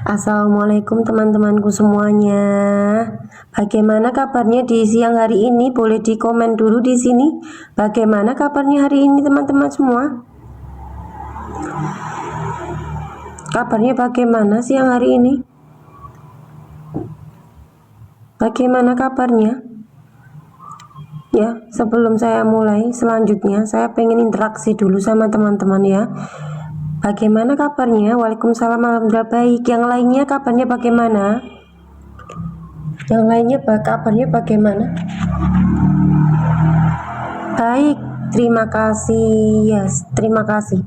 Assalamualaikum teman-temanku semuanya. Bagaimana kabarnya di siang hari ini? Boleh di komen dulu di sini. Bagaimana kabarnya hari ini teman-teman semua? Kabarnya bagaimana siang hari ini? Bagaimana kabarnya? Ya, sebelum saya mulai selanjutnya, saya pengen interaksi dulu sama teman-teman ya. Bagaimana kabarnya? Waalaikumsalam, alhamdulillah baik. Yang lainnya kabarnya bagaimana? Yang lainnya kabarnya bagaimana? Baik, terima kasih. Yes, terima kasih.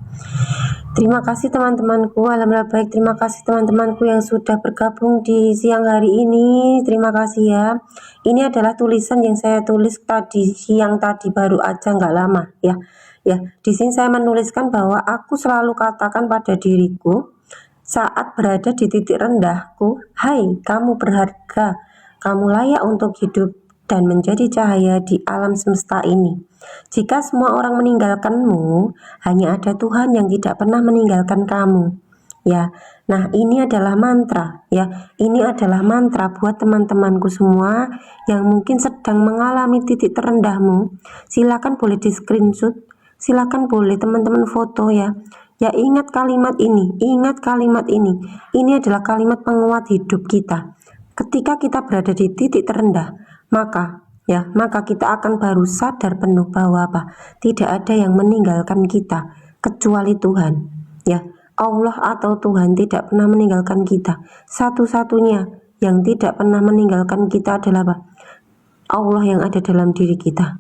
Terima kasih teman-temanku. Alhamdulillah baik. Terima kasih teman-temanku yang sudah bergabung di siang hari ini. Terima kasih ya. Ini adalah tulisan yang saya tulis tadi siang tadi, baru aja nggak lama ya. Ya, di sini saya menuliskan bahwa aku selalu katakan pada diriku saat berada di titik rendahku, hai, kamu berharga, kamu layak untuk hidup dan menjadi cahaya di alam semesta ini. Jika semua orang meninggalkanmu, hanya ada Tuhan yang tidak pernah meninggalkan kamu. Ya, nah ini adalah mantra ya. Ini adalah mantra buat teman-temanku semua yang mungkin sedang mengalami titik terendahmu. Silakan boleh di screenshot, silakan boleh teman-teman foto ya. Ya, ingat kalimat ini, ingat kalimat ini. Ini adalah kalimat penguat hidup kita. Ketika kita berada di titik terendah, maka kita akan baru sadar penuh bahwa tidak ada yang meninggalkan kita kecuali Tuhan. Ya, Allah atau Tuhan tidak pernah meninggalkan kita. Satu-satunya yang tidak pernah meninggalkan kita adalah Allah yang ada dalam diri kita.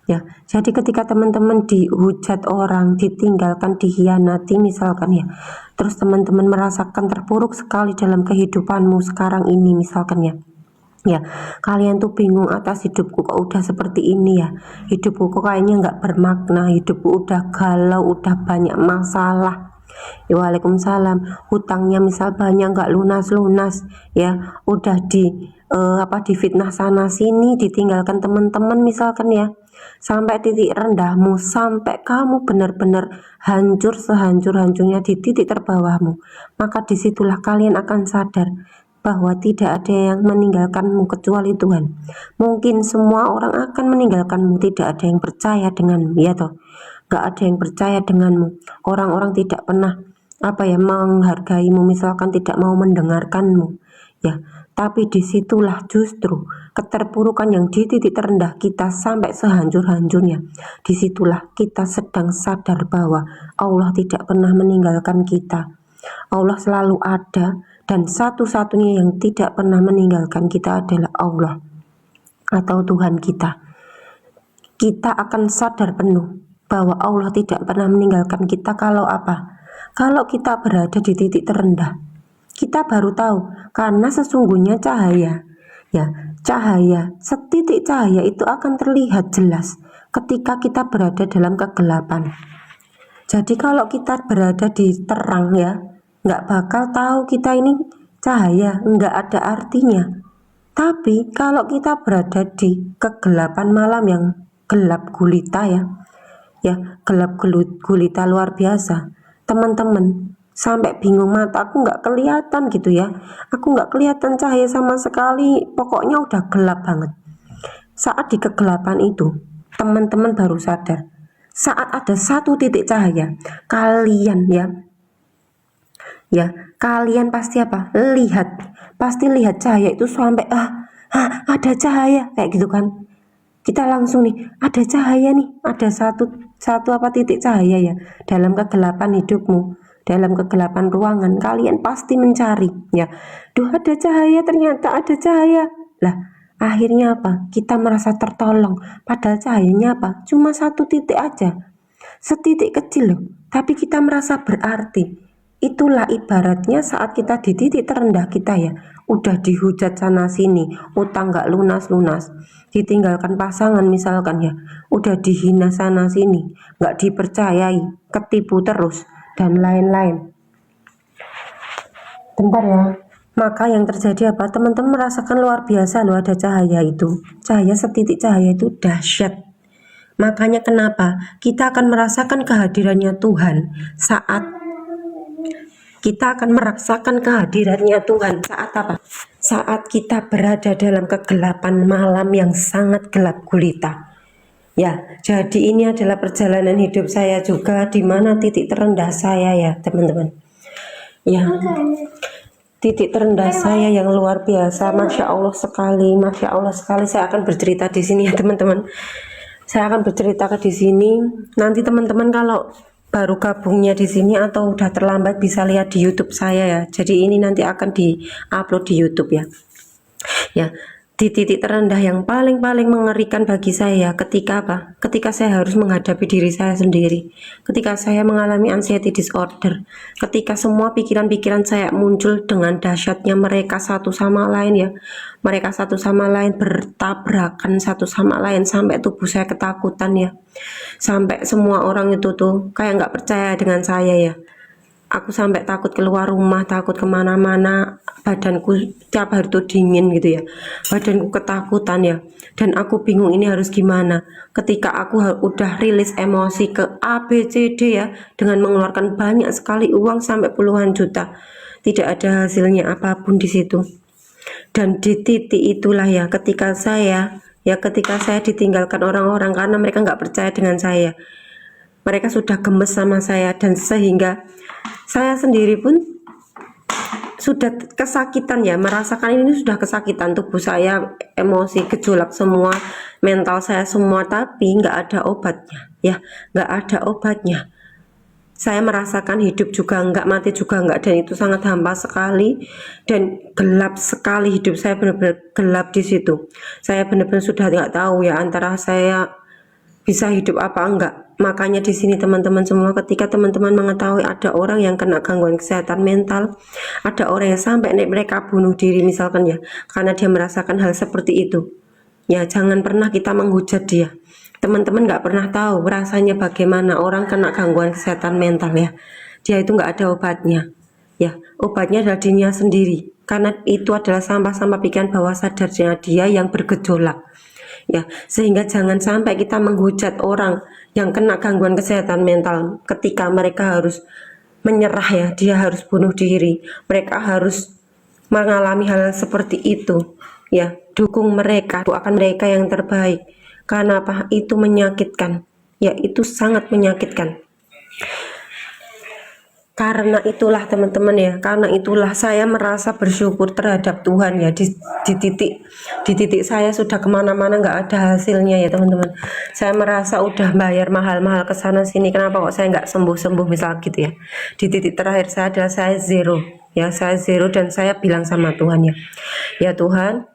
Ya, jadi ketika teman-teman dihujat orang, ditinggalkan, dikhianati misalkan ya, terus teman-teman merasakan terpuruk sekali dalam kehidupanmu sekarang ini misalkan ya. Ya, kalian tuh bingung atas hidupku kok udah seperti ini ya. Hidupku kok kayaknya nggak bermakna, hidupku udah galau, udah banyak masalah. Ya, waalaikumsalam. Hutangnya misal banyak nggak lunas-lunas ya, udah difitnah sana sini, ditinggalkan teman-teman misalkan ya, sampai titik rendahmu, sampai kamu benar-benar hancur sehancur-hancurnya di titik terbawahmu, maka disitulah kalian akan sadar bahwa tidak ada yang meninggalkanmu kecuali Tuhan. Mungkin semua orang akan meninggalkanmu, tidak ada yang percaya denganmu ya toh, gak ada yang percaya denganmu. Orang-orang tidak pernah menghargaimu, misalkan tidak mau mendengarkanmu ya. Tapi disitulah justru keterpurukan yang di titik terendah kita sampai sehancur-hancurnya. Disitulah kita sedang sadar bahwa Allah tidak pernah meninggalkan kita. Allah selalu ada, dan satu-satunya yang tidak pernah meninggalkan kita adalah Allah atau Tuhan kita. Kita akan sadar penuh bahwa Allah tidak pernah meninggalkan kita kalau Kalau kita berada di titik terendah. Kita baru tahu, karena sesungguhnya cahaya, setitik cahaya itu akan terlihat jelas ketika kita berada dalam kegelapan. Jadi kalau kita berada di terang ya, nggak bakal tahu kita ini cahaya, nggak ada artinya. Tapi kalau kita berada di kegelapan malam yang gelap gulita gelap gulita luar biasa, teman-teman, sampai bingung, mataku nggak kelihatan gitu ya, aku nggak kelihatan cahaya sama sekali, pokoknya udah gelap banget. Saat di kegelapan itu teman-teman baru sadar, saat ada satu titik cahaya, kalian kalian pasti pasti lihat cahaya itu sampai ada cahaya kayak gitu kan. Kita langsung nih, ada cahaya nih, ada satu titik cahaya ya dalam kegelapan hidupmu, dalam kegelapan ruangan. Kalian pasti mencari ya, duh ada cahaya, ternyata ada cahaya lah. Akhirnya kita merasa tertolong, padahal cahayanya cuma satu titik aja, setitik kecil loh, tapi kita merasa berarti. Itulah ibaratnya saat kita di titik terendah kita ya, udah dihujat sana sini, utang gak lunas-lunas, ditinggalkan pasangan misalkan ya, udah dihina sana sini, gak dipercayai, ketipu terus, dan lain-lain. Bentar ya. Maka yang terjadi teman-teman merasakan luar biasa loh, ada cahaya itu, cahaya setitik cahaya itu dahsyat. Makanya kenapa kita akan merasakan kehadirannya Tuhan saat kita akan merasakan kehadirannya Tuhan saat apa? Saat kita berada dalam kegelapan malam yang sangat gelap gulita. Ya, jadi ini adalah perjalanan hidup saya juga, di mana titik terendah saya ya teman-teman. Ya, titik terendah saya yang luar biasa, masya Allah sekali, masya Allah sekali. Saya akan bercerita di sini ya teman-teman. Saya akan bercerita di sini. Nanti teman-teman kalau baru gabungnya di sini atau udah terlambat bisa lihat di YouTube saya ya. Jadi ini nanti akan di-upload di YouTube ya. Ya, di titik terendah yang paling mengerikan bagi saya ketika apa? Ketika saya harus menghadapi diri saya sendiri. Ketika saya mengalami anxiety disorder. Ketika semua pikiran-pikiran saya muncul dengan dahsyatnya mereka satu sama lain ya. Mereka satu sama lain bertabrakan satu sama lain sampai tubuh saya ketakutan ya. Sampai semua orang itu tuh kayak nggak percaya dengan saya ya. Aku sampai takut keluar rumah, takut kemana-mana, badanku tiap hari tuh dingin gitu ya, badanku ketakutan ya, dan aku bingung ini harus gimana. Ketika aku udah rilis emosi ke A, B, C, D ya, dengan mengeluarkan banyak sekali uang sampai puluhan juta, tidak ada hasilnya apapun di situ. Dan di titik itulah ya, ketika saya ditinggalkan orang-orang karena mereka nggak percaya dengan saya. Mereka sudah gemes sama saya, dan sehingga saya sendiri pun sudah kesakitan ya, merasakan ini sudah kesakitan, tubuh saya emosi, gejolak semua, mental saya semua, tapi nggak ada obatnya ya, nggak ada obatnya. Saya merasakan hidup juga nggak, mati juga nggak, dan itu sangat hampa sekali dan gelap sekali. Hidup saya benar-benar gelap di situ. Saya benar-benar sudah nggak tahu ya antara saya bisa hidup apa enggak. Makanya di sini teman-teman semua, ketika teman-teman mengetahui ada orang yang kena gangguan kesehatan mental, ada orang yang sampai mereka bunuh diri misalkan ya, karena dia merasakan hal seperti itu, ya jangan pernah kita menghujat dia. Teman-teman nggak pernah tahu rasanya bagaimana orang kena gangguan kesehatan mental ya. Dia itu nggak ada obatnya. Ya, obatnya adalah dirinya sendiri. Karena itu adalah sampah-sampah pikiran bawah sadarnya dia yang bergejolak. Ya, sehingga jangan sampai kita menghujat orang yang kena gangguan kesehatan mental ketika mereka harus menyerah ya, dia harus bunuh diri, mereka harus mengalami hal seperti itu ya. Dukung mereka, doakan mereka yang terbaik. Karena apa? Itu menyakitkan ya, itu sangat menyakitkan. Karena itulah teman-teman ya, karena itulah saya merasa bersyukur terhadap Tuhan ya. Di titik saya sudah kemana-mana nggak ada hasilnya ya teman-teman. Saya merasa udah bayar mahal-mahal ke sana sini, kenapa kok saya nggak sembuh-sembuh misal gitu ya. Di titik terakhir saya adalah saya zero ya, saya zero, dan saya bilang sama Tuhan ya, ya Tuhan,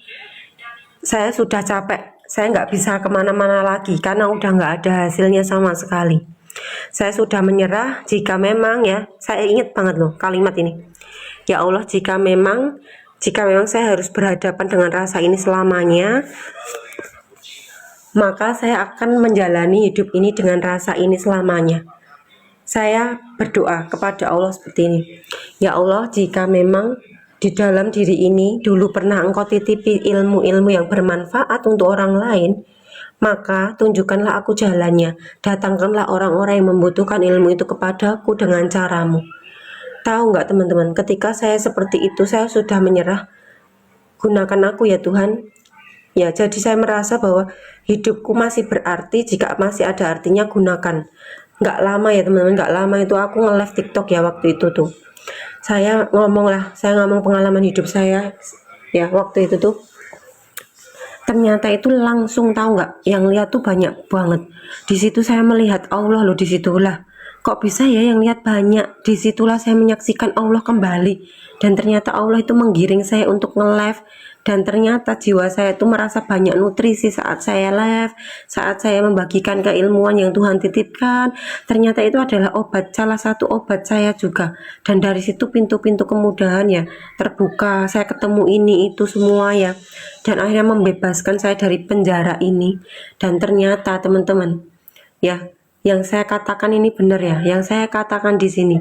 saya sudah capek, saya nggak bisa kemana-mana lagi karena udah nggak ada hasilnya sama sekali. Saya sudah menyerah. Jika memang ya, saya ingat banget loh kalimat ini, ya Allah, jika memang saya harus berhadapan dengan rasa ini selamanya, maka saya akan menjalani hidup ini dengan rasa ini selamanya. Saya berdoa kepada Allah seperti ini, ya Allah, jika memang di dalam diri ini dulu pernah Engkau titipi ilmu-ilmu yang bermanfaat untuk orang lain, maka tunjukkanlah aku jalannya. Datangkanlah orang-orang yang membutuhkan ilmu itu kepadaku dengan caramu. Tahu nggak teman-teman, ketika saya seperti itu, saya sudah menyerah. Gunakan aku ya Tuhan. Ya, jadi saya merasa bahwa hidupku masih berarti jika masih ada artinya, gunakan. Nggak lama ya teman-teman, nggak lama itu aku nge-live TikTok ya waktu itu tuh. Saya ngomong pengalaman hidup saya ya waktu itu tuh. Ternyata itu langsung, tahu nggak, yang lihat tuh banyak banget. Di situ saya melihat Allah loh, disitulah kok bisa ya yang lihat banyak. Disitulah saya menyaksikan Allah kembali, dan ternyata Allah itu menggiring saya untuk nge-live. Dan ternyata jiwa saya itu merasa banyak nutrisi saat saya live, saat saya membagikan keilmuan yang Tuhan titipkan. Ternyata itu adalah obat, salah satu obat saya juga. Dan dari situ pintu-pintu kemudahan ya terbuka, saya ketemu ini itu semua ya, dan akhirnya membebaskan saya dari penjara ini. Dan ternyata teman-teman ya, yang saya katakan ini benar ya, yang saya katakan di sini,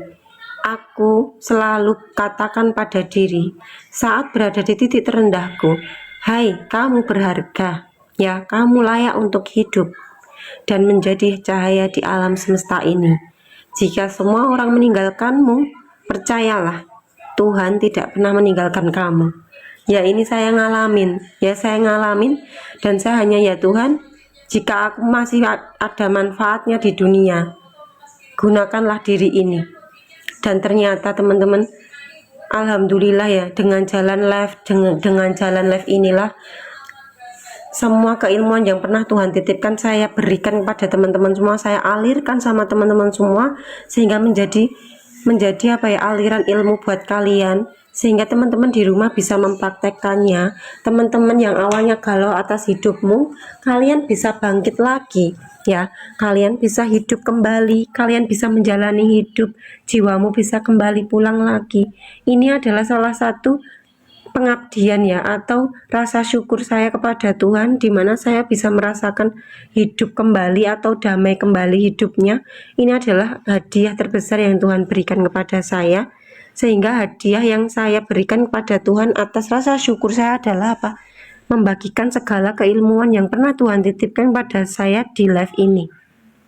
aku selalu katakan pada diri saat berada di titik terendahku, hai, kamu berharga ya, kamu layak untuk hidup dan menjadi cahaya di alam semesta ini. Jika semua orang meninggalkanmu, percayalah, Tuhan tidak pernah meninggalkan kamu. Ya ini saya ngalamin, dan saya hanya ya Tuhan, jika aku masih ada manfaatnya di dunia, gunakanlah diri ini. Dan ternyata teman-teman, alhamdulillah ya, dengan jalan live inilah semua keilmuan yang pernah Tuhan titipkan saya berikan kepada teman-teman semua, saya alirkan sama teman-teman semua, sehingga menjadi apa ya, aliran ilmu buat kalian, sehingga teman-teman di rumah bisa mempraktekkannya. Teman-teman yang awalnya galau atas hidupmu, kalian bisa bangkit lagi ya, kalian bisa hidup kembali, kalian bisa menjalani hidup, jiwamu bisa kembali pulang lagi. Ini adalah salah satu pengabdian ya, atau rasa syukur saya kepada Tuhan, di mana saya bisa merasakan hidup kembali atau damai kembali hidupnya. Ini adalah hadiah terbesar yang Tuhan berikan kepada saya, sehingga hadiah yang saya berikan kepada Tuhan atas rasa syukur saya adalah apa? Membagikan segala keilmuan yang pernah Tuhan titipkan pada saya di live ini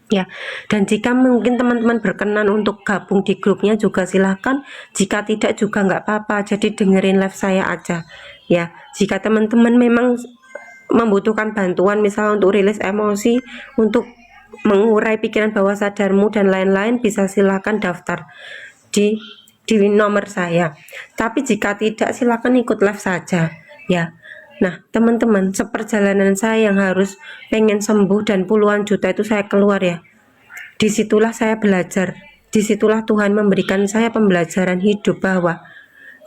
ya. Dan jika mungkin teman-teman berkenan untuk gabung di grupnya juga silahkan, jika tidak juga nggak apa-apa, jadi dengerin live saya aja ya. Jika teman-teman memang membutuhkan bantuan, misalnya untuk rilis emosi, untuk mengurai pikiran bawah sadarmu dan lain-lain, bisa silahkan daftar di nomor saya. Tapi jika tidak, silahkan ikut live saja ya. Nah teman-teman, seperjalanan saya yang harus pengen sembuh dan puluhan juta itu saya keluar ya, disitulah saya belajar, disitulah Tuhan memberikan saya pembelajaran hidup bahwa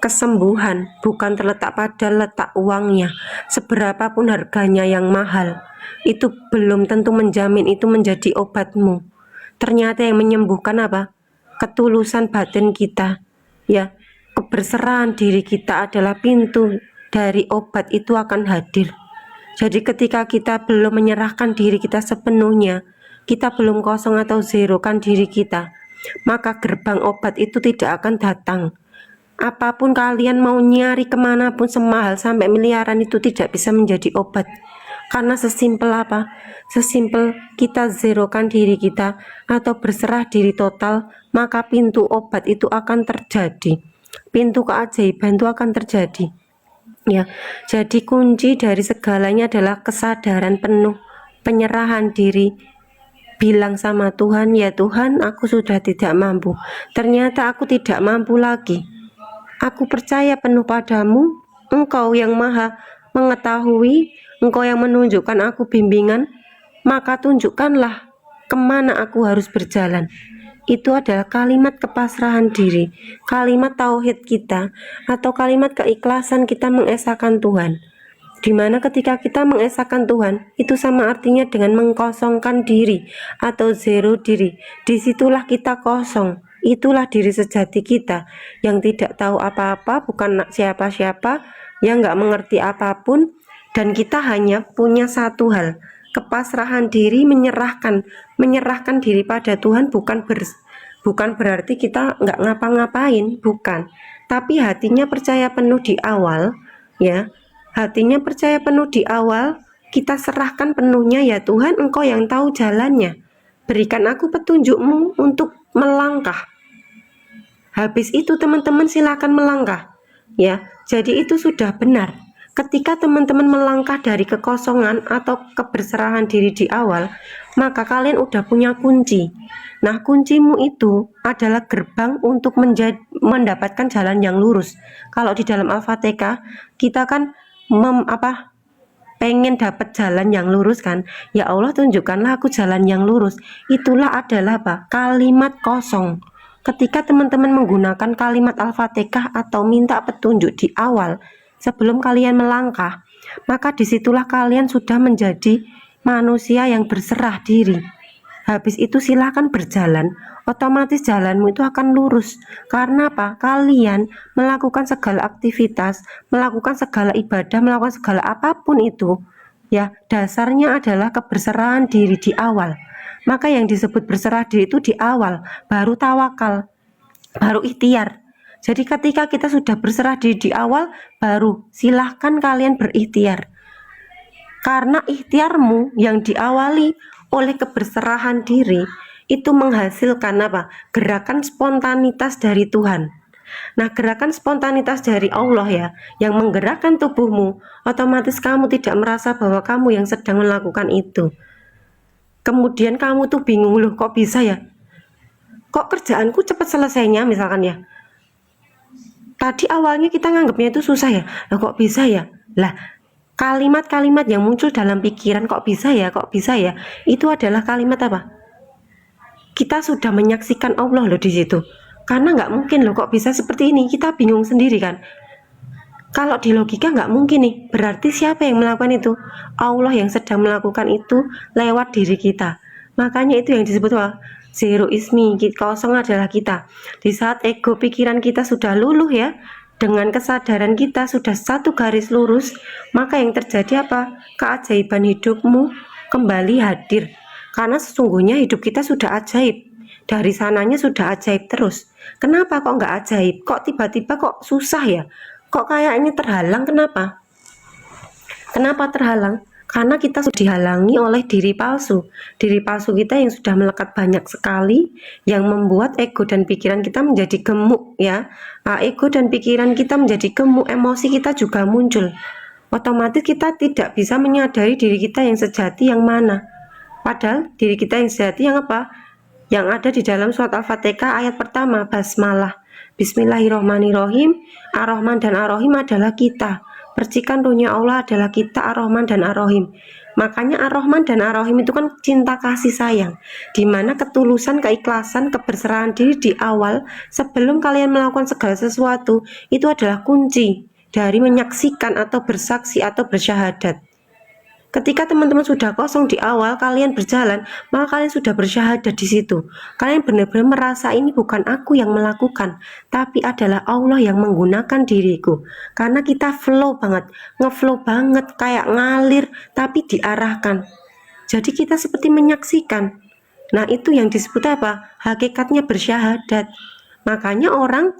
kesembuhan bukan terletak pada letak uangnya, seberapapun harganya yang mahal, itu belum tentu menjamin itu menjadi obatmu. Ternyata yang menyembuhkan apa? Ketulusan batin kita ya, keberserahan diri kita adalah pintu dari obat itu akan hadir. Jadi ketika kita belum menyerahkan diri kita sepenuhnya, kita belum kosong atau zerokan diri kita, maka gerbang obat itu tidak akan datang. Apapun kalian mau nyari kemanapun semahal sampai miliaran, itu tidak bisa menjadi obat. Karena sesimpel apa? Sesimpel kita zerokan diri kita atau berserah diri total, maka pintu obat itu akan terjadi. Pintu keajaiban itu akan terjadi. Ya, jadi kunci dari segalanya adalah kesadaran penuh, penyerahan diri, bilang sama Tuhan, ya Tuhan, aku sudah tidak mampu. Ternyata aku tidak mampu lagi. Aku percaya penuh padamu, Engkau yang maha mengetahui, Engkau yang menunjukkan aku bimbingan, maka tunjukkanlah kemana aku harus berjalan. Itu adalah kalimat kepasrahan diri, kalimat tauhid kita, atau kalimat keikhlasan kita mengesahkan Tuhan. Dimana ketika kita mengesahkan Tuhan, itu sama artinya dengan mengkosongkan diri atau zero diri. Disitulah kita kosong. Itulah diri sejati kita yang tidak tahu apa-apa, bukan siapa-siapa, yang nggak mengerti apapun, dan kita hanya punya satu hal, kepasrahan diri, menyerahkan diri pada Tuhan. Bukan berarti kita nggak ngapa-ngapain, bukan, tapi hatinya percaya penuh di awal ya, hatinya percaya penuh di awal, kita serahkan penuhnya, ya Tuhan, Engkau yang tahu jalannya, berikan aku petunjukmu untuk melangkah. Habis itu teman-teman silakan melangkah ya. Jadi itu sudah benar. Ketika teman-teman melangkah dari kekosongan atau keberserahan diri di awal, maka kalian udah punya kunci. Nah, kuncimu itu adalah gerbang untuk mendapatkan jalan yang lurus. Kalau di dalam Al-Fatihah, kita kan pengen dapat jalan yang lurus kan. Ya Allah, tunjukkanlah aku jalan yang lurus. Itulah adalah apa? Kalimat kosong. Ketika teman-teman menggunakan kalimat Al-Fatihah atau minta petunjuk di awal, sebelum kalian melangkah, maka disitulah kalian sudah menjadi manusia yang berserah diri. Habis itu silakan berjalan, otomatis jalanmu itu akan lurus. Karena apa? Kalian melakukan segala aktivitas, melakukan segala ibadah, melakukan segala apapun itu ya, dasarnya adalah keberserahan diri di awal. Maka yang disebut berserah diri itu di awal, baru tawakal, baru ikhtiar. Jadi ketika kita sudah berserah diri di awal, baru silahkan kalian berikhtiar. Karena ikhtiarmu yang diawali oleh keberserahan diri itu menghasilkan apa? Gerakan spontanitas dari Tuhan. Nah, gerakan spontanitas dari Allah ya, yang menggerakkan tubuhmu, otomatis kamu tidak merasa bahwa kamu yang sedang melakukan itu. Kemudian kamu tuh bingung, loh kok bisa ya? Kok kerjaanku cepat selesainya misalkan ya? Tadi awalnya kita nganggapnya itu susah ya, lah kok bisa ya? Lah, kalimat-kalimat yang muncul dalam pikiran kok bisa ya, kok bisa ya, itu adalah kalimat apa? Kita sudah menyaksikan Allah loh di situ. Karena nggak mungkin loh kok bisa seperti ini, kita bingung sendiri kan. Kalau di logika nggak mungkin nih, berarti siapa yang melakukan itu? Allah yang sedang melakukan itu lewat diri kita. Makanya itu yang disebut zero ismi, kosong adalah kita. Di saat ego pikiran kita sudah luluh ya, dengan kesadaran kita sudah satu garis lurus, maka yang terjadi apa? Keajaiban hidupmu kembali hadir. Karena sesungguhnya hidup kita sudah ajaib. Dari sananya sudah ajaib terus. Kenapa kok nggak ajaib? Kok tiba-tiba kok susah ya? Kok kayaknya terhalang? Kenapa? Kenapa terhalang? Karena kita sudah dihalangi oleh diri palsu. Diri palsu kita yang sudah melekat banyak sekali, yang membuat ego dan pikiran kita menjadi gemuk ya. Ego dan pikiran kita menjadi gemuk, emosi kita juga muncul. Otomatis kita tidak bisa menyadari diri kita yang sejati yang mana. Padahal diri kita yang sejati yang apa? Yang ada di dalam surat Al-Fatihah ayat pertama, basmalah. Bismillahirrohmanirrohim. Ar-Rahman dan Ar-Rahim adalah kita. Percikan ruhnya Allah adalah kita, Ar-Rahman dan Ar-Rahim. Makanya Ar-Rahman dan Ar-Rahim itu kan cinta kasih sayang, dimana ketulusan, keikhlasan, keberserahan diri di awal sebelum kalian melakukan segala sesuatu itu adalah kunci dari menyaksikan atau bersaksi atau bersyahadat. Ketika teman-teman sudah kosong di awal kalian berjalan, maka kalian sudah bersyahadat di situ. Kalian benar-benar merasa ini bukan aku yang melakukan, tapi adalah Allah yang menggunakan diriku. Karena kita flow banget, ngeflow banget, kayak ngalir, tapi diarahkan. Jadi kita seperti menyaksikan. Nah, itu yang disebut apa? Hakikatnya bersyahadat. Makanya orang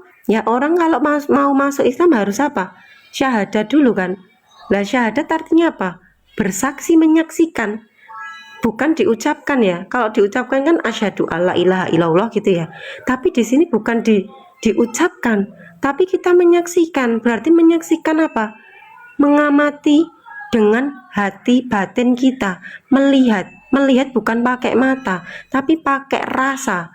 kalau mau masuk Islam harus apa? Syahadat dulu kan. Lah, syahadat artinya apa? Bersaksi, menyaksikan, bukan diucapkan ya. Kalau diucapkan kan asyhadu alla ilaha illallah gitu ya. Tapi di sini bukan diucapkan, tapi kita menyaksikan. Berarti menyaksikan apa? Mengamati dengan hati batin kita, melihat bukan pakai mata, tapi pakai rasa.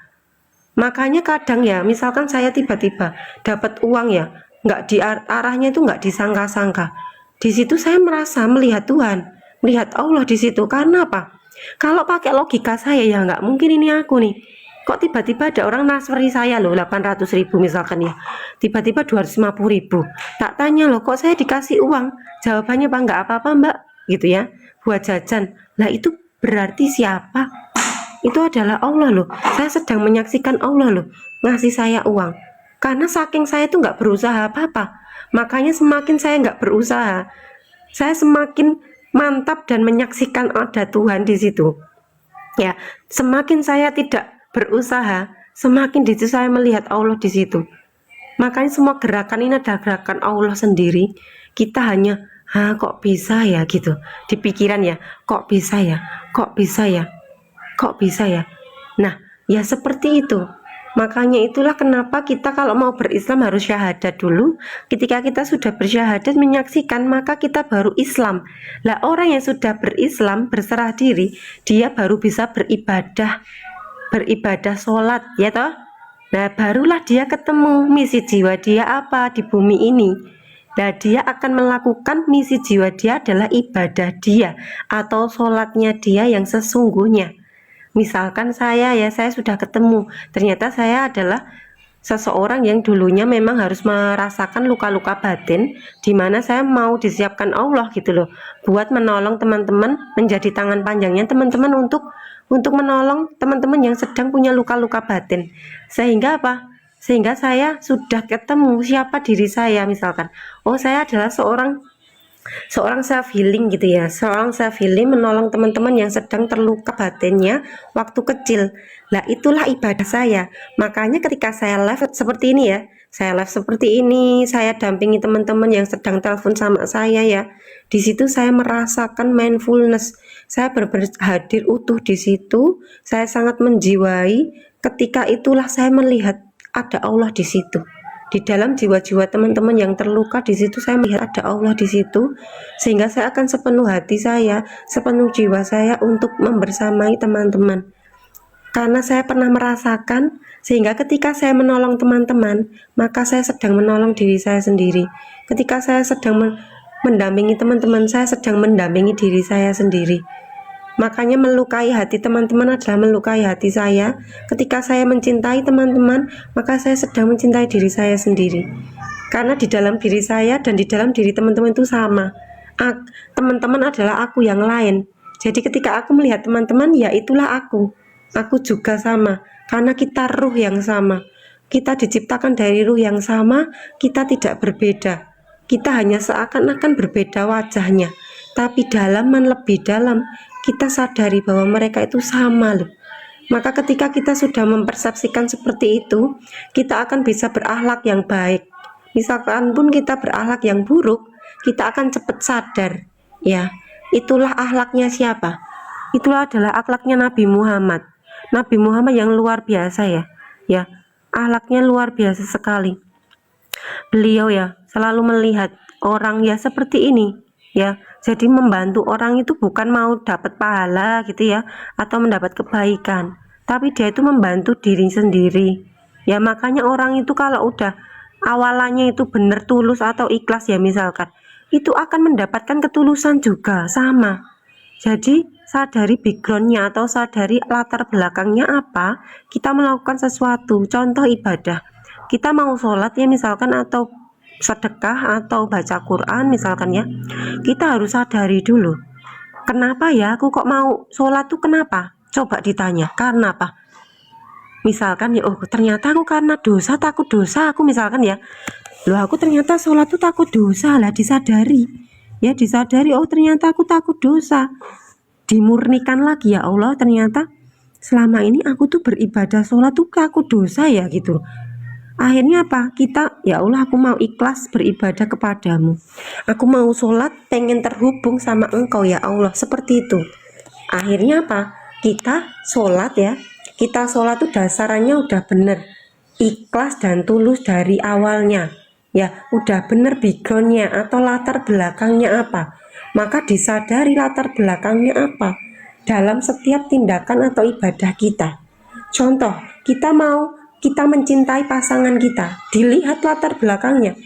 Makanya kadang ya, misalkan saya tiba-tiba dapat uang ya, nggak di arahnya itu nggak disangka-sangka. Di situ saya merasa melihat Tuhan, melihat Allah di situ. Karena apa? Kalau pakai logika saya ya nggak mungkin ini aku nih. Kok tiba-tiba ada orang transferi saya loh 800.000 misalkan ya, tiba-tiba 250.000. Tak tanya loh, kok saya dikasih uang? Jawabannya apa? Nggak apa-apa mbak, gitu ya, buat jajan. Lah itu berarti siapa? Itu adalah Allah loh. Saya sedang menyaksikan Allah loh ngasih saya uang. Karena saking saya tuh nggak berusaha apa-apa. Makanya semakin saya nggak berusaha, saya semakin mantap dan menyaksikan ada Tuhan di situ. Ya, semakin saya tidak berusaha, semakin di situ saya melihat Allah di situ. Makanya semua gerakan ini adalah gerakan Allah sendiri. Kita hanya, kok bisa ya gitu. Di pikiran ya, kok bisa ya, kok bisa ya, kok bisa ya. Nah, ya seperti itu. Makanya itulah kenapa kita kalau mau berislam harus syahadat dulu. Ketika kita sudah bersyahadat menyaksikan, maka kita baru Islam. Lah orang yang sudah berislam, berserah diri, dia baru bisa beribadah sholat ya toh. Nah barulah dia ketemu misi jiwa dia apa di bumi ini. Nah dia akan melakukan misi jiwa dia adalah ibadah dia atau sholatnya dia yang sesungguhnya. Misalkan saya sudah ketemu, ternyata saya adalah seseorang yang dulunya memang harus merasakan luka-luka batin, di mana saya mau disiapkan Allah gitu loh, buat menolong teman-teman, menjadi tangan panjangnya teman-teman untuk menolong teman-teman yang sedang punya luka-luka batin. Sehingga apa? Sehingga saya sudah ketemu siapa diri saya, misalkan, oh saya adalah seorang self healing gitu ya, seorang self healing menolong teman-teman yang sedang terluka batinnya waktu kecil. Lah itulah ibadah saya. Makanya ketika saya live seperti ini ya, saya dampingi teman-teman yang sedang telepon sama saya ya, di situ saya merasakan mindfulness, saya benar-benar hadir utuh di situ, saya sangat menjiwai. Ketika itulah saya melihat ada Allah di situ. Di dalam jiwa-jiwa teman-teman yang terluka, di situ saya melihat ada Allah di situ, sehingga saya akan sepenuh hati saya, sepenuh jiwa saya untuk membersamai teman-teman. Karena saya pernah merasakan, sehingga ketika saya menolong teman-teman, maka saya sedang menolong diri saya sendiri. Ketika saya sedang mendampingi teman-teman, saya sedang mendampingi diri saya sendiri. Makanya melukai hati teman-teman adalah melukai hati saya. Ketika saya mencintai teman-teman, maka saya sedang mencintai diri saya sendiri. Karena di dalam diri saya dan di dalam diri teman-teman itu sama. Teman-teman adalah aku yang lain. Jadi ketika aku melihat teman-teman, ya itulah aku. Aku juga sama. Karena kita ruh yang sama. Kita diciptakan dari ruh yang sama, kita tidak berbeda. Kita hanya seakan-akan berbeda wajahnya. Tapi dalaman lebih dalam, kita sadari bahwa mereka itu sama loh. Maka ketika kita sudah mempersepsikan seperti itu, kita akan bisa berakhlak yang baik. Misalkan pun kita berakhlak yang buruk, kita akan cepat sadar. Ya, itulah akhlaknya siapa? Itulah adalah akhlaknya Nabi Muhammad. Nabi Muhammad yang luar biasa ya. Ya, akhlaknya luar biasa sekali. Beliau ya selalu melihat orang ya seperti ini ya. Jadi membantu orang itu bukan mau dapat pahala gitu ya, atau mendapat kebaikan, tapi dia itu membantu diri sendiri ya. Makanya orang itu kalau udah awalannya itu benar tulus atau ikhlas ya misalkan, itu akan mendapatkan ketulusan juga sama. Jadi sadari backgroundnya atau sadari latar belakangnya apa kita melakukan sesuatu. Contoh ibadah, kita mau sholat ya misalkan, atau sedekah atau baca Quran misalkan ya, kita harus sadari dulu, kenapa ya aku kok mau sholat tuh, kenapa? Coba ditanya, karena apa? Misalkan ya, oh ternyata aku karena dosa, takut dosa aku misalkan ya. Loh aku ternyata sholat tuh takut dosa lah, disadari ya, disadari, oh ternyata aku takut dosa. Dimurnikan lagi, ya Allah ternyata selama ini aku tuh beribadah sholat tuh aku dosa ya gitu. Akhirnya apa? Kita, ya Allah aku mau ikhlas beribadah kepadamu, aku mau sholat pengen terhubung sama engkau ya Allah, seperti itu. Akhirnya apa? Kita sholat ya, kita sholat tuh dasarnya udah bener, ikhlas dan tulus dari awalnya ya, udah bener backgroundnya atau latar belakangnya apa, maka disadari latar belakangnya apa dalam setiap tindakan atau ibadah kita. Contoh, kita mencintai pasangan kita, dilihat latar belakangnya.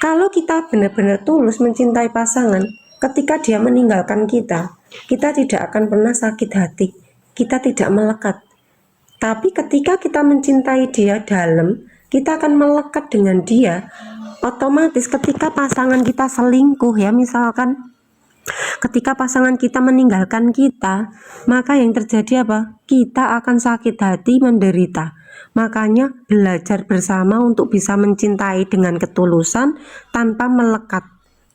Kalau kita benar-benar tulus mencintai pasangan, ketika dia meninggalkan kita, kita tidak akan pernah sakit hati, kita tidak melekat. Tapi ketika kita mencintai dia dalam, kita akan melekat dengan dia. Otomatis ketika pasangan kita selingkuh ya misalkan, ketika pasangan kita meninggalkan kita, maka yang terjadi apa? Kita akan sakit hati, menderita. Makanya belajar bersama untuk bisa mencintai dengan ketulusan tanpa melekat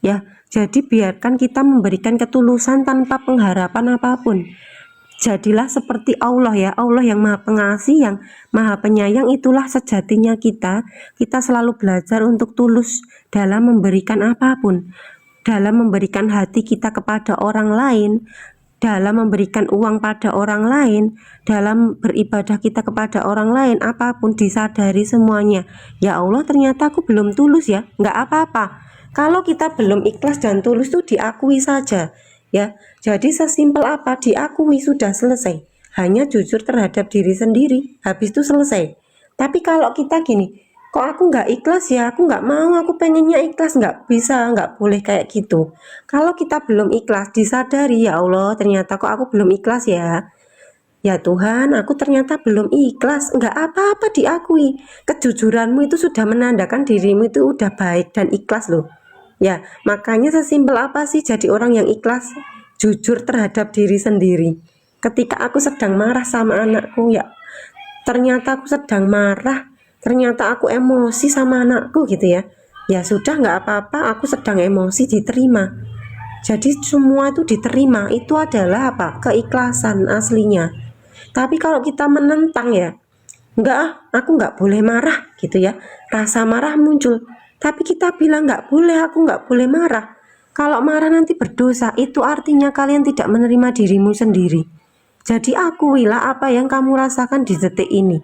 ya. Jadi biarkan kita memberikan ketulusan tanpa pengharapan apapun. Jadilah seperti Allah ya, Allah yang maha pengasih, yang maha penyayang, itulah sejatinya kita. Kita selalu belajar untuk tulus dalam memberikan apapun, dalam memberikan hati kita kepada orang lain, dalam memberikan uang pada orang lain, dalam beribadah kita kepada orang lain, apapun disadari semuanya. Ya Allah ternyata aku belum tulus ya, nggak apa-apa. Kalau kita belum ikhlas dan tulus tuh diakui saja ya. Jadi sesimpel apa, diakui sudah selesai. Hanya jujur terhadap diri sendiri, habis itu selesai. Tapi kalau kita gini, kok aku nggak ikhlas ya, aku nggak mau, aku pengennya ikhlas, nggak bisa, nggak boleh kayak gitu. Kalau kita belum ikhlas, disadari, ya Allah ternyata kok aku belum ikhlas ya, ya Tuhan aku ternyata belum ikhlas, nggak apa-apa, diakui. Kejujuranmu itu sudah menandakan dirimu itu udah baik dan ikhlas loh ya. Makanya sesimpel apa sih jadi orang yang ikhlas? Jujur terhadap diri sendiri. Ketika aku sedang marah sama anakku, ya ternyata aku sedang marah, ternyata aku emosi sama anakku gitu ya, ya sudah nggak apa-apa, aku sedang emosi, diterima. Jadi semua itu diterima, itu adalah apa? Keikhlasan aslinya. Tapi kalau kita menentang ya, enggak, aku nggak boleh marah gitu ya, rasa marah muncul, tapi kita bilang nggak boleh, aku nggak boleh marah. Kalau marah nanti berdosa, itu artinya kalian tidak menerima dirimu sendiri. Jadi akuilah apa yang kamu rasakan di detik ini.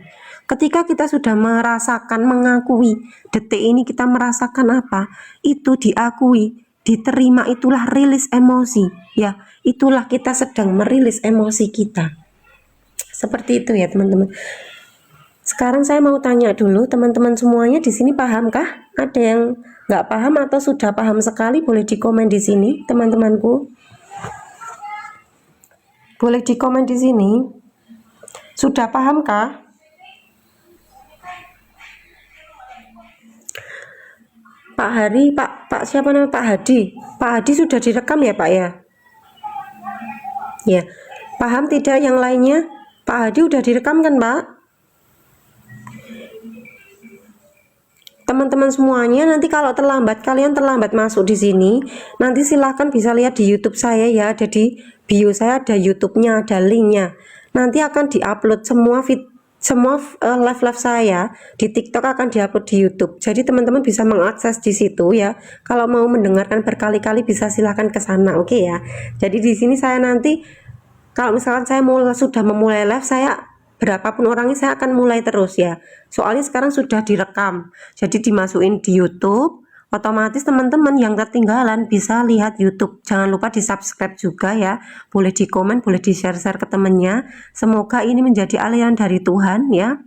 Ketika kita sudah merasakan, mengakui detik ini kita merasakan apa, itu diakui, diterima, itulah rilis emosi ya, itulah kita sedang merilis emosi kita. Seperti itu ya teman-teman. Sekarang saya mau tanya dulu, teman-teman semuanya di sini pahamkah? Ada yang nggak paham atau sudah paham sekali? Boleh di komen di sini, teman-temanku. Boleh di komen di sini. Sudah pahamkah? Pak Hari, Pak siapa nama Pak Hadi? Pak Hadi sudah direkam ya Pak ya? Ya, paham tidak yang lainnya? Pak Hadi udah direkam kan Pak? Teman-teman semuanya, nanti kalau kalian terlambat masuk di sini, nanti silahkan bisa lihat di YouTube saya ya, ada di bio saya, ada YouTube-nya, ada linknya. Nanti akan diupload semua live saya di TikTok akan diupload di YouTube. Jadi teman-teman bisa mengakses di situ ya. Kalau mau mendengarkan berkali-kali bisa silahkan ke sana, oke ya. Jadi di sini saya nanti kalau misalkan saya sudah memulai live, saya berapapun orangnya saya akan mulai terus ya, soalnya sekarang sudah direkam, jadi dimasukin di YouTube, otomatis teman-teman yang ketinggalan bisa lihat YouTube. Jangan lupa di subscribe juga ya, boleh di komen, boleh di share-share ke temennya. Semoga ini menjadi aliran dari Tuhan ya,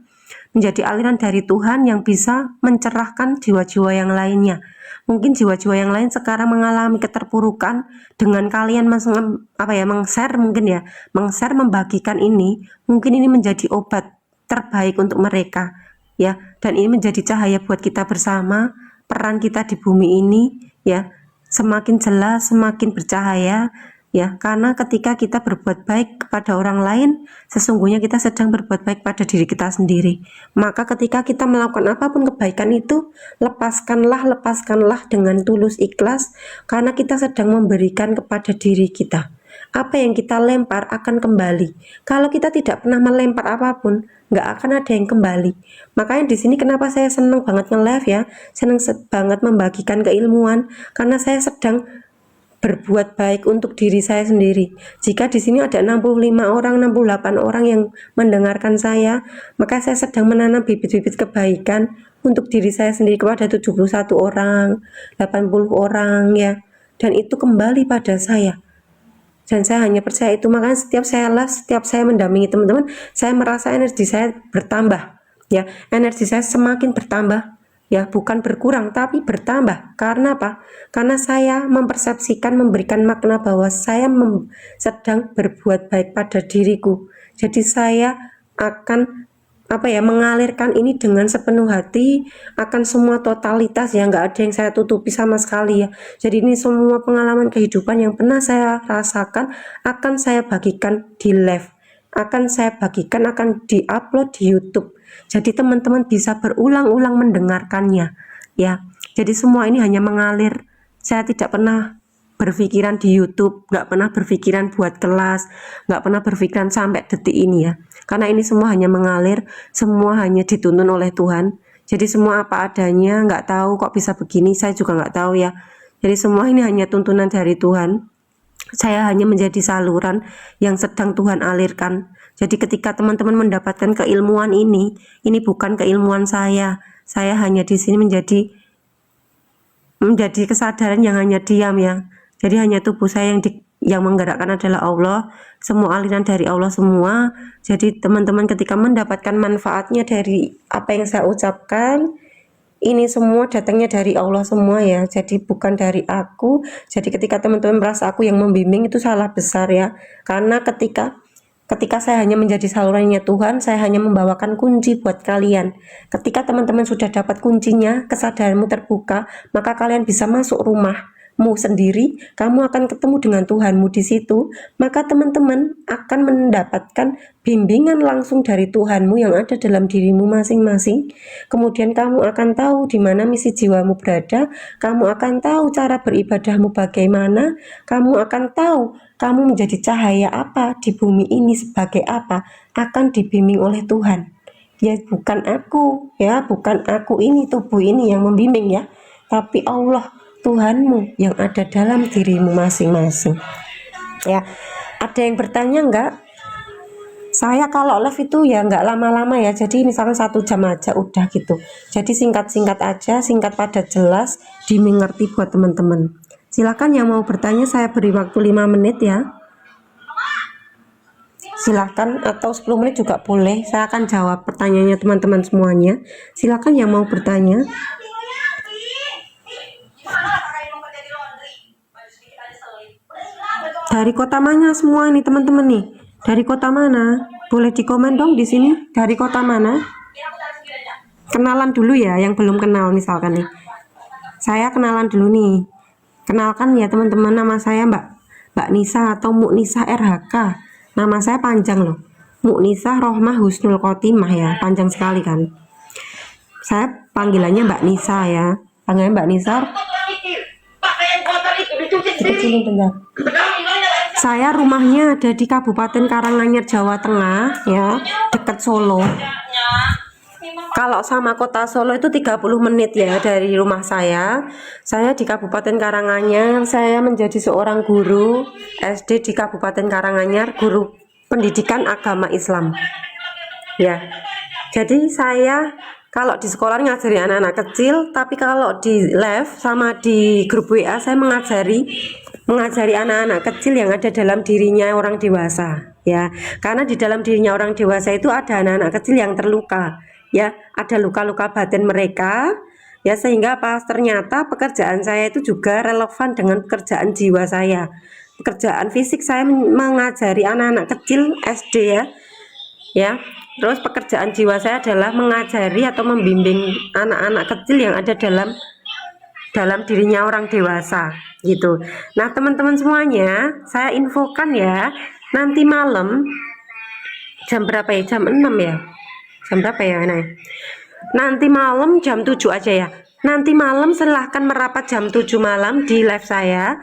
menjadi aliran dari Tuhan yang bisa mencerahkan jiwa-jiwa yang lainnya. Mungkin jiwa-jiwa yang lain sekarang mengalami keterpurukan, dengan kalian meng-share mungkin ya, meng-share, membagikan ini, mungkin ini menjadi obat terbaik untuk mereka ya, dan ini menjadi cahaya buat kita bersama. Peran kita di bumi ini ya semakin jelas, semakin bercahaya ya, karena ketika kita berbuat baik kepada orang lain, sesungguhnya kita sedang berbuat baik pada diri kita sendiri. Maka ketika kita melakukan apapun kebaikan itu, lepaskanlah dengan tulus ikhlas, karena kita sedang memberikan kepada diri kita. Apa yang kita lempar akan kembali. Kalau kita tidak pernah melempar apapun, nggak akan ada yang kembali. Makanya di sini kenapa saya senang banget nge-live ya, senang banget membagikan keilmuan, karena saya sedang berbuat baik untuk diri saya sendiri. Jika di sini ada 65 orang, 68 orang yang mendengarkan saya, maka saya sedang menanam bibit-bibit kebaikan untuk diri saya sendiri kepada 71 orang, 80 orang ya. Dan itu kembali pada saya. Dan saya hanya percaya itu. Makanya setiap saya live, setiap saya mendampingi teman-teman, saya merasa energi saya bertambah ya. Energi saya semakin bertambah ya, bukan berkurang tapi bertambah. Karena apa? Karena saya mempersepsikan, memberikan makna bahwa saya sedang berbuat baik pada diriku. Jadi saya akan mengalirkan ini dengan sepenuh hati, akan semua totalitas ya, nggak ada yang saya tutupi sama sekali ya. Jadi ini semua pengalaman kehidupan yang pernah saya rasakan akan saya bagikan di live, akan saya bagikan, akan diupload di YouTube. Jadi teman-teman bisa berulang-ulang mendengarkannya ya. Jadi semua ini hanya mengalir. Saya tidak pernah berpikiran di YouTube, nggak pernah berpikiran buat kelas, nggak pernah berpikiran sampai detik ini ya. Karena ini semua hanya mengalir, semua hanya dituntun oleh Tuhan. Jadi semua apa adanya, nggak tahu kok bisa begini, saya juga nggak tahu ya. Jadi semua ini hanya tuntunan dari Tuhan. Saya hanya menjadi saluran yang sedang Tuhan alirkan. Jadi ketika teman-teman mendapatkan keilmuan ini bukan keilmuan saya. Saya hanya di sini menjadi kesadaran yang hanya diam ya. Jadi hanya tubuh saya yang menggerakkan adalah Allah, semua aliran dari Allah semua. Jadi teman-teman ketika mendapatkan manfaatnya dari apa yang saya ucapkan, ini semua datangnya dari Allah semua ya. Jadi bukan dari aku. Jadi ketika teman-teman merasa aku yang membimbing, itu salah besar ya. Karena ketika saya hanya menjadi salurannya Tuhan, saya hanya membawakan kunci buat kalian. Ketika teman-teman sudah dapat kuncinya, kesadaranmu terbuka, maka kalian bisa masuk rumahmu sendiri, kamu akan ketemu dengan Tuhanmu di situ, maka teman-teman akan mendapatkan bimbingan langsung dari Tuhanmu yang ada dalam dirimu masing-masing. Kemudian kamu akan tahu di mana misi jiwamu berada, kamu akan tahu cara beribadahmu bagaimana, kamu akan tahu kamu menjadi cahaya apa di bumi ini, sebagai apa, akan dibimbing oleh Tuhan. Ya bukan aku ya, bukan aku ini, tubuh ini yang membimbing ya, tapi Allah Tuhanmu yang ada dalam dirimu masing-masing ya. Ada yang bertanya enggak? Saya kalau live itu ya nggak lama-lama ya, jadi misalkan 1 jam aja udah gitu. Jadi singkat-singkat aja, singkat padat jelas, dimengerti buat teman-teman. Silakan yang mau bertanya, saya beri waktu 5 menit ya. Silakan, atau 10 menit juga boleh, saya akan jawab pertanyaannya teman-teman semuanya. Silakan yang mau bertanya. Dari kota mana semua ini teman-teman nih? Dari kota mana? Boleh dikomen dong di sini. Dari kota mana? Kenalan dulu ya, yang belum kenal misalkan nih. Saya kenalan dulu nih. Kenalkan ya teman-teman, nama saya Mbak Nisa atau Muknisa RHK. Nama saya panjang loh. Muknisa Rohmah Husnul Khotimah ya, panjang sekali kan. Saya panggilannya Mbak Nisa ya. Panggilannya Mbak Nisa. Dikecilin bentar. Saya rumahnya ada di Kabupaten Karanganyar, Jawa Tengah ya, dekat Solo. Kalau sama kota Solo itu 30 menit ya dari rumah saya. Saya di Kabupaten Karanganyar, saya menjadi seorang guru SD di Kabupaten Karanganyar, guru pendidikan agama Islam. Ya. Jadi saya kalau di sekolah ngajari anak-anak kecil, tapi kalau di live sama di grup WA saya mengajari anak-anak kecil yang ada dalam dirinya orang dewasa ya, karena di dalam dirinya orang dewasa itu ada anak-anak kecil yang terluka ya, ada luka-luka batin mereka ya, sehingga pas ternyata pekerjaan saya itu juga relevan dengan pekerjaan jiwa saya. Pekerjaan fisik saya mengajari anak-anak kecil SD ya, terus pekerjaan jiwa saya adalah mengajari atau membimbing anak-anak kecil yang ada dalam dirinya orang dewasa gitu. Nah teman-teman semuanya, saya infokan ya, nanti malam jam berapa ya, jam 6 ya, jam berapa ya, nanti malam jam 7 aja ya. Nanti malam silahkan merapat jam 7 malam di live saya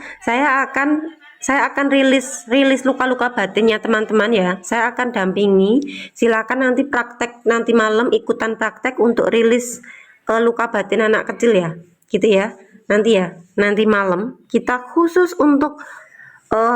akan rilis luka-luka batinnya teman-teman ya. Saya akan dampingi, silakan nanti praktek, nanti malam ikutan praktek untuk rilis luka batin anak kecil ya, gitu ya. Nanti malam kita khusus untuk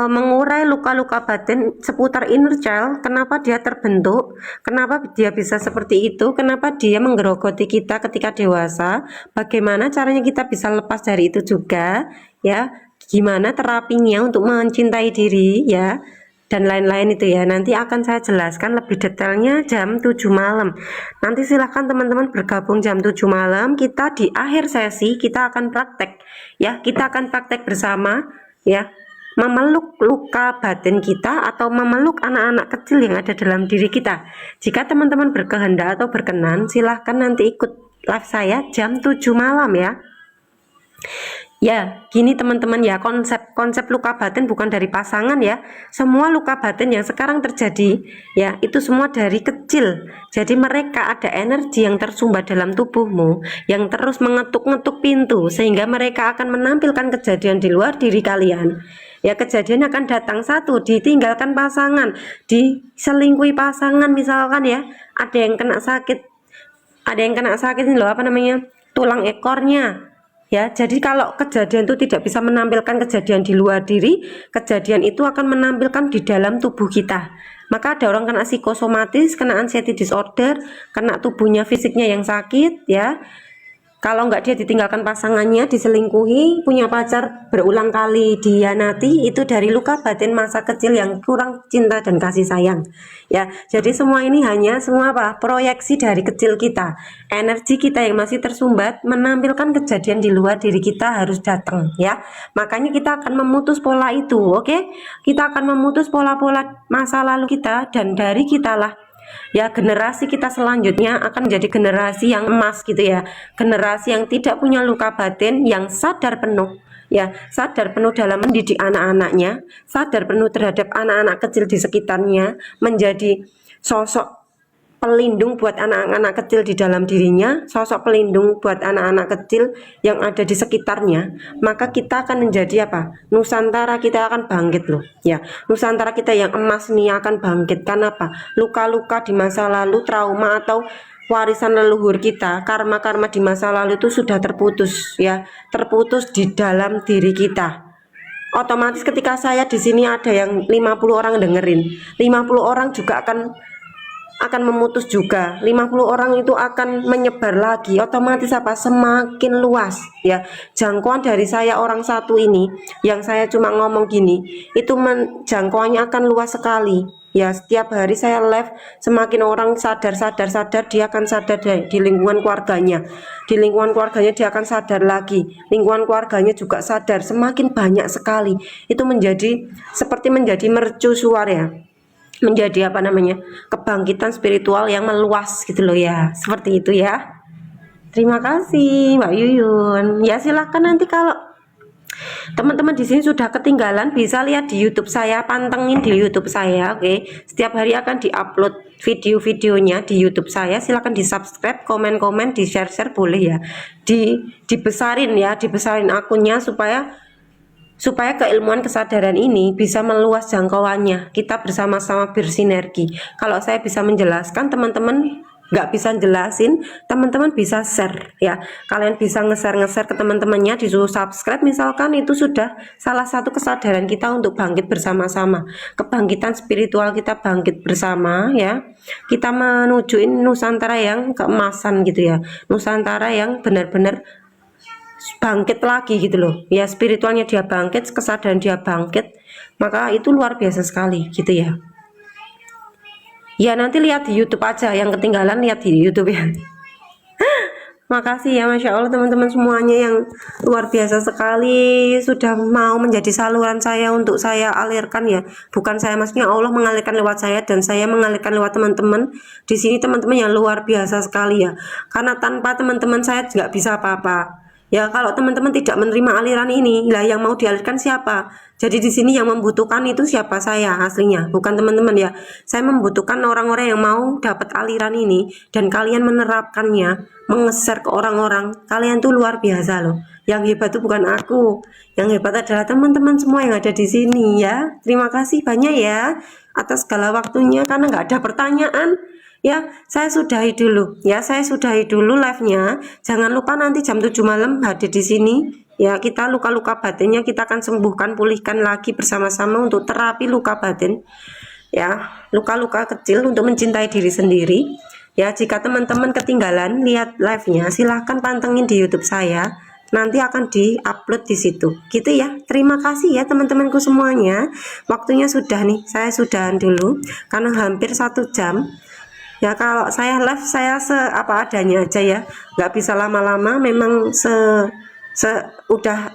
mengurai luka-luka batin seputar inner child, kenapa dia terbentuk, kenapa dia bisa seperti itu, kenapa dia menggerogoti kita ketika dewasa, bagaimana caranya kita bisa lepas dari itu juga ya, gimana terapinya untuk mencintai diri ya, dan lain-lain itu ya. Nanti akan saya jelaskan lebih detailnya jam 7 malam. Nanti silahkan teman-teman bergabung jam 7 malam. Kita di akhir sesi kita akan praktek ya, kita akan praktek bersama ya, memeluk luka batin kita atau memeluk anak-anak kecil yang ada dalam diri kita. Jika teman-teman berkehendak atau berkenan, silahkan nanti ikut live saya jam 7 malam ya. Ya, gini teman-teman ya, konsep luka batin bukan dari pasangan ya. Semua luka batin yang sekarang terjadi ya, itu semua dari kecil. Jadi mereka ada energi yang tersumbat dalam tubuhmu yang terus mengetuk-ngetuk pintu, sehingga mereka akan menampilkan kejadian di luar diri kalian. Ya, kejadian akan datang, satu, ditinggalkan pasangan, diselingkuhi pasangan misalkan ya, ada yang kena sakit ini loh, apa namanya, tulang ekornya. Ya, jadi kalau kejadian itu tidak bisa menampilkan kejadian di luar diri, kejadian itu akan menampilkan di dalam tubuh kita. Maka ada orang kena psikosomatis, kena anxiety disorder, kena tubuhnya fisiknya yang sakit ya. Kalau nggak dia ditinggalkan pasangannya, diselingkuhi, punya pacar berulang kali dihianati, itu dari luka batin masa kecil yang kurang cinta dan kasih sayang ya. Jadi semua ini hanya semua proyeksi dari kecil kita. Energi kita yang masih tersumbat menampilkan kejadian di luar diri kita harus datang ya. Makanya kita akan memutus pola itu, oke? Kita akan memutus pola-pola masa lalu kita, dan dari kitalah ya generasi kita selanjutnya akan menjadi generasi yang emas gitu ya, generasi yang tidak punya luka batin, yang sadar penuh ya, sadar penuh dalam mendidik anak-anaknya, sadar penuh terhadap anak-anak kecil di sekitarnya, menjadi sosok pelindung buat anak-anak kecil di dalam dirinya, sosok pelindung buat anak-anak kecil yang ada di sekitarnya. Maka kita akan menjadi apa? Nusantara kita akan bangkit loh ya. Nusantara kita yang emas nih akan bangkit. Karena apa? Luka-luka di masa lalu, trauma atau warisan leluhur kita, karma-karma di masa lalu itu sudah terputus ya, terputus di dalam diri kita. otomatis ketika saya di sini ada yang 50 orang dengerin, 50 orang juga akan memutus juga, 50 orang itu akan menyebar lagi, otomatis apa, semakin luas ya jangkauan dari saya orang satu ini yang saya cuma ngomong gini itu jangkauannya akan luas sekali ya. Setiap hari saya live, semakin orang sadar dia akan sadar di lingkungan keluarganya, dia akan sadar lagi, lingkungan keluarganya juga sadar, semakin banyak sekali. Itu menjadi seperti menjadi mercusuar ya, menjadi apa namanya, kebangkitan spiritual yang meluas gitu loh ya, seperti itu ya. Terima kasih Mbak Yuyun ya. Silahkan nanti kalau teman-teman di sini sudah ketinggalan bisa lihat di YouTube saya, pantengin di YouTube saya. Oke, setiap hari akan diupload video-videonya di YouTube saya. Silahkan di subscribe, komen-komen, di share-share boleh ya, dibesarin ya, dibesarin akunnya supaya keilmuan kesadaran ini bisa meluas jangkauannya, kita bersama-sama bersinergi. Kalau saya bisa menjelaskan, teman-teman nggak bisa jelasin, teman-teman bisa share ya, kalian bisa nge-share ke teman-temannya, disuruh subscribe misalkan, itu sudah salah satu kesadaran kita untuk bangkit bersama-sama, kebangkitan spiritual kita bangkit bersama ya, kita menujuin Nusantara yang keemasan gitu ya, Nusantara yang benar-benar bangkit lagi gitu loh ya, spiritualnya dia bangkit, kesadaran dia bangkit, maka itu luar biasa sekali gitu ya. Ya nanti lihat di YouTube aja, yang ketinggalan lihat di YouTube ya. Makasih ya, Masya Allah teman-teman semuanya yang luar biasa sekali sudah mau menjadi saluran saya untuk saya alirkan ya. Bukan saya, maksudnya Allah mengalirkan lewat saya dan saya mengalirkan lewat teman-teman. Di sini teman-teman yang luar biasa sekali ya. Karena tanpa teman-teman saya nggak bisa apa-apa. Ya kalau teman-teman tidak menerima aliran ini, lah yang mau dialirkan siapa? Jadi di sini yang membutuhkan itu siapa? Saya aslinya, bukan teman-teman ya. Saya membutuhkan orang-orang yang mau dapat aliran ini dan kalian menerapkannya, mengeser ke orang-orang. Kalian tuh luar biasa loh. Yang hebat tuh bukan aku, yang hebat adalah teman-teman semua yang ada di sini ya. Terima kasih banyak ya atas segala waktunya, karena nggak ada pertanyaan. Ya, saya sudahi dulu ya, saya sudahi dulu live-nya. Jangan lupa nanti jam 7 malam hadir di sini ya. Kita luka-luka batinnya kita akan sembuhkan, pulihkan lagi bersama-sama untuk terapi luka batin ya, luka-luka kecil untuk mencintai diri sendiri ya. Jika teman-teman ketinggalan lihat live-nya, silahkan pantengin di YouTube saya, nanti akan diupload di situ gitu ya. Terima kasih ya teman-temanku semuanya, waktunya sudah nih, saya sudahan dulu karena hampir 1 jam ya. Kalau saya live saya apa adanya aja ya, nggak bisa lama-lama, memang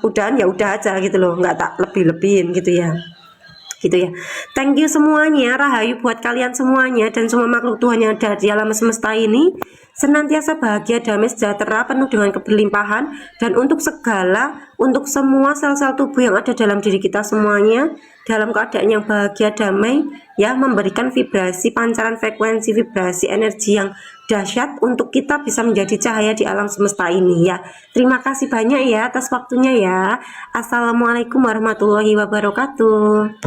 udahan ya udah aja gitu loh, nggak tak lebih-lebihin gitu ya. Thank you semuanya, rahayu buat kalian semuanya dan semua makhluk Tuhan yang ada di alam semesta ini, senantiasa bahagia, damai, sejahtera, penuh dengan keberlimpahan, dan untuk semua sel-sel tubuh yang ada dalam diri kita semuanya dalam keadaan yang bahagia, damai ya, memberikan vibrasi, pancaran frekuensi, vibrasi energi yang dahsyat untuk kita bisa menjadi cahaya di alam semesta ini ya. Terima kasih banyak ya atas waktunya ya. Assalamualaikum warahmatullahi wabarakatuh.